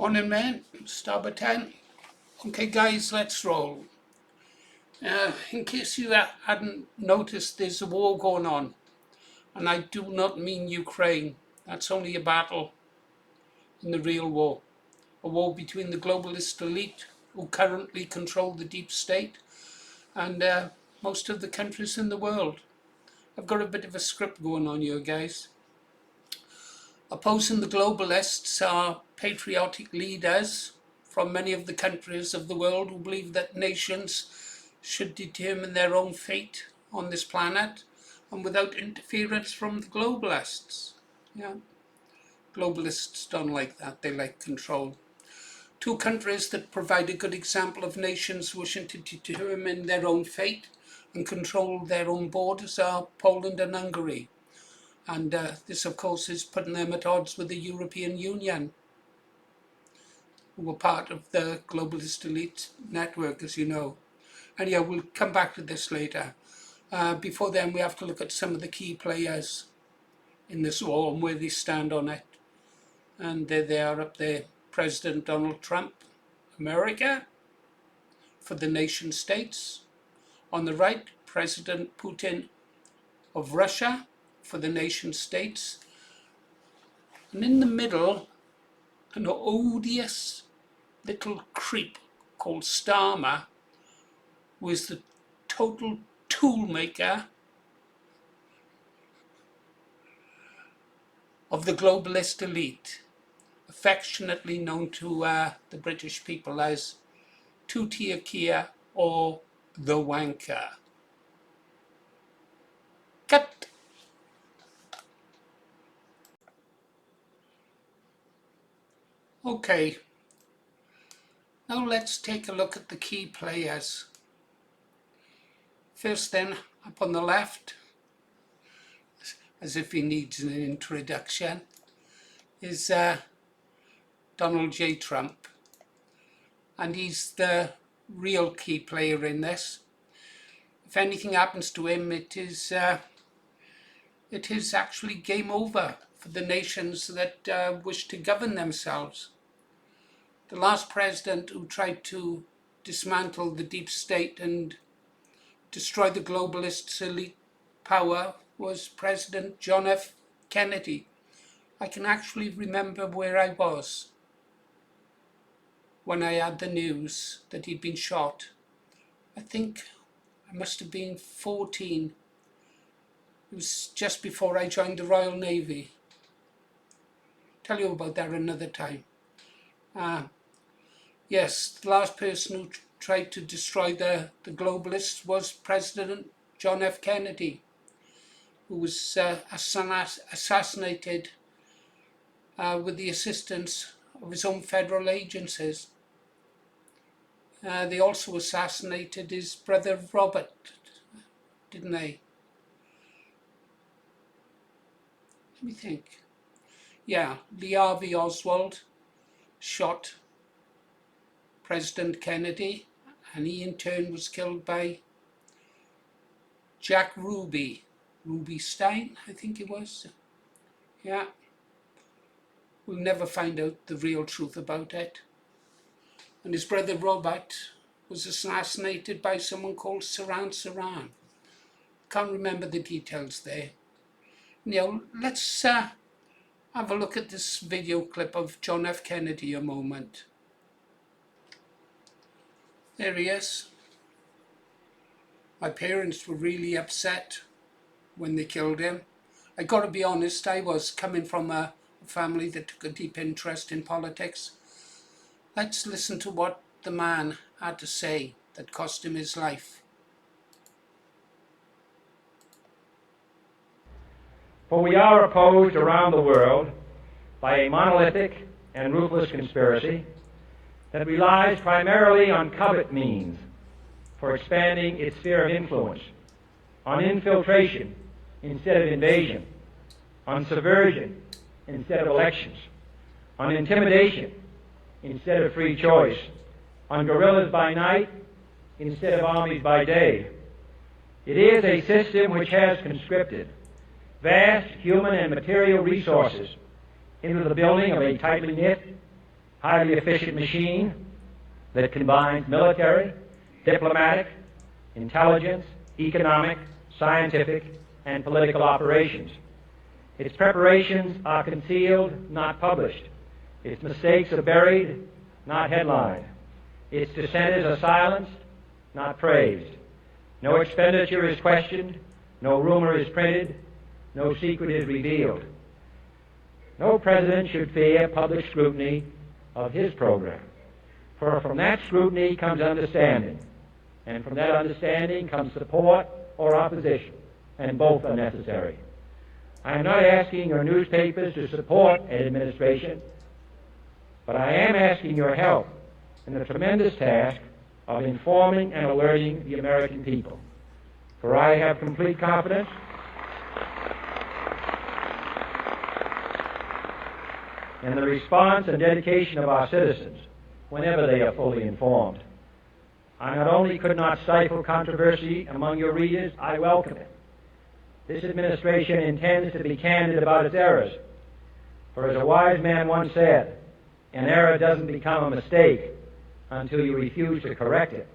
Morning, man. Starboard 10. Okay, guys, let's roll. In case you hadn't noticed, there's a war going on. And I do not mean Ukraine. That's only a battle in the real war. A war between the globalist elite, who currently control the deep state, and most of the countries in the world. I've got a bit of a script going on here, guys. Opposing the globalists are patriotic leaders from many of the countries of the world who believe that nations should determine their own fate on this planet and without interference from the globalists. Yeah, globalists don't like that. They like control. Two countries that provide a good example of nations wishing to determine their own fate and control their own borders are Poland and Hungary. And this, of course, is putting them at odds with the European Union, who were part of the globalist elite network, as you know. And yeah, we'll come back to this later. Before then, we have to look at some of the key players in this war and where they stand on it. And there they are up there. President Donald Trump, America, for the nation states. On the right, President Putin of Russia, for the nation states. And in the middle, an odious little creep called Starmer, who is the total toolmaker of the globalist elite, affectionately known to the British people as Tutia Kia or the Wanker. Cut! Okay, now let's take a look at the key players. First then, up on the left, as if he needs an introduction, is Donald J. Trump. And he's the real key player in this. If anything happens to him, it is actually game over for the nations that wish to govern themselves. The last president who tried to dismantle the deep state and destroy the globalists' elite power was President John F. Kennedy. I can actually remember where I was when I had the news that he'd been shot. I think I must have been 14. It was just before I joined the Royal Navy. Tell you about that another time. Yes, the last person who tried to destroy the globalists was President John F. Kennedy, who was assassinated with the assistance of his own federal agencies. They also assassinated his brother Robert, didn't they? Let me think. Yeah, Lee Harvey Oswald shot President Kennedy, and he in turn was killed by Jack Ruby Stein, I think it was. Yeah. We'll never find out the real truth about it. And his brother Robert was assassinated by someone called Saran. Can't remember the details there. Now, let's have a look at this video clip of John F. Kennedy a moment. There he is. My parents were really upset when they killed him. I got to be honest, I was coming from a family that took a deep interest in politics. Let's listen to what the man had to say that cost him his life. For we are opposed around the world by a monolithic and ruthless conspiracy that relies primarily on covert means for expanding its sphere of influence, on infiltration instead of invasion, on subversion instead of elections, on intimidation instead of free choice, on guerrillas by night instead of armies by day. It is a system which has conscripted vast human and material resources into the building of a tightly knit, highly efficient machine that combines military, diplomatic, intelligence, economic, scientific, and political operations. Its preparations are concealed, not published. Its mistakes are buried, not headlined. Its dissenters are silenced, not praised. No expenditure is questioned, no rumor is printed, no secret is revealed. No president should fear public scrutiny of his program, for from that scrutiny comes understanding, and from that understanding comes support or opposition, and both are necessary. I am not asking your newspapers to support an administration, but I am asking your help in the tremendous task of informing and alerting the American people. For I have complete confidence in the response and dedication of our citizens whenever they are fully informed. I not only could not stifle controversy among your readers, I welcome it. This administration intends to be candid about its errors. For as a wise man once said, an error doesn't become a mistake until you refuse to correct it.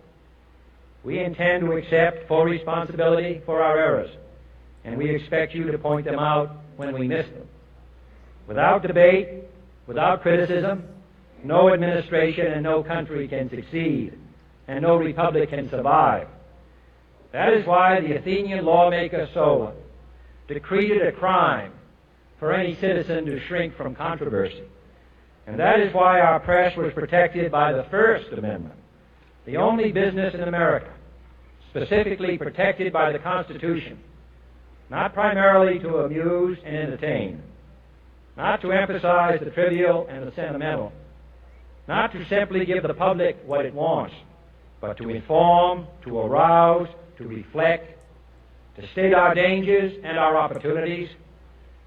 We intend to accept full responsibility for our errors, and we expect you to point them out when we miss them. Without debate, without criticism, no administration and no country can succeed, and no republic can survive. That is why the Athenian lawmaker Solon decreed it a crime for any citizen to shrink from controversy. And that is why our press was protected by the First Amendment, the only business in America specifically protected by the Constitution, not primarily to amuse and entertain, not to emphasize the trivial and the sentimental, not to simply give the public what it wants, but to inform, to arouse, to reflect, to state our dangers and our opportunities,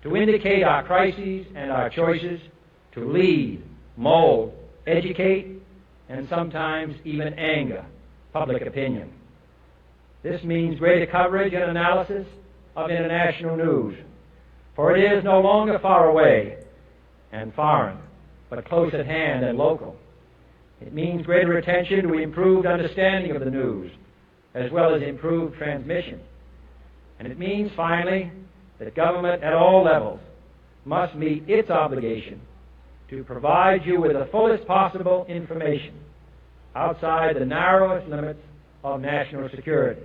to indicate our crises and our choices, to lead, mold, educate, and sometimes even anger public opinion. This means greater coverage and analysis of international news, for it is no longer far away and foreign, but close at hand and local. It means greater attention to improved understanding of the news, as well as improved transmission. And it means, finally, that government at all levels must meet its obligation to provide you with the fullest possible information outside the narrowest limits of national security.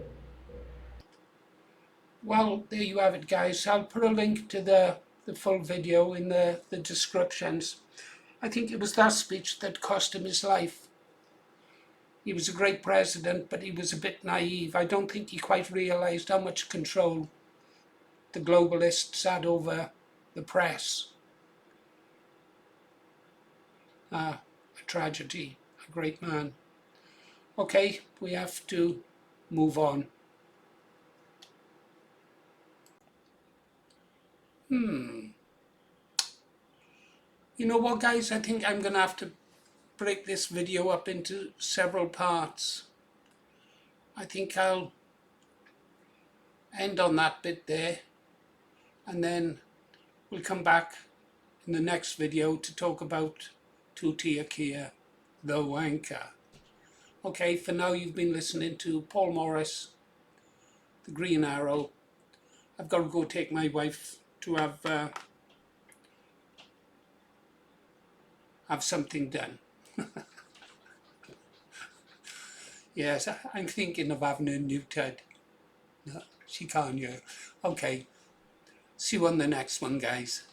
Well, there you have it, guys. I'll put a link to the full video in the descriptions. I think it was that speech that cost him his life. He was a great president, but he was a bit naive. I don't think he quite realized how much control the globalists had over the press. A tragedy, a great man. Okay, we have to move on. You know what, guys? I think I'm going to have to break this video up into several parts. I think I'll end on that bit there, and then we'll come back in the next video to talk about Tutiakia, the wanker. Okay, for now you've been listening to Paul Morris, the Green Arrow. I've got to go take my wife to have something done. Yes, I'm thinking of having her neutered. No, she can't hear. Okay, see you on the next one, guys.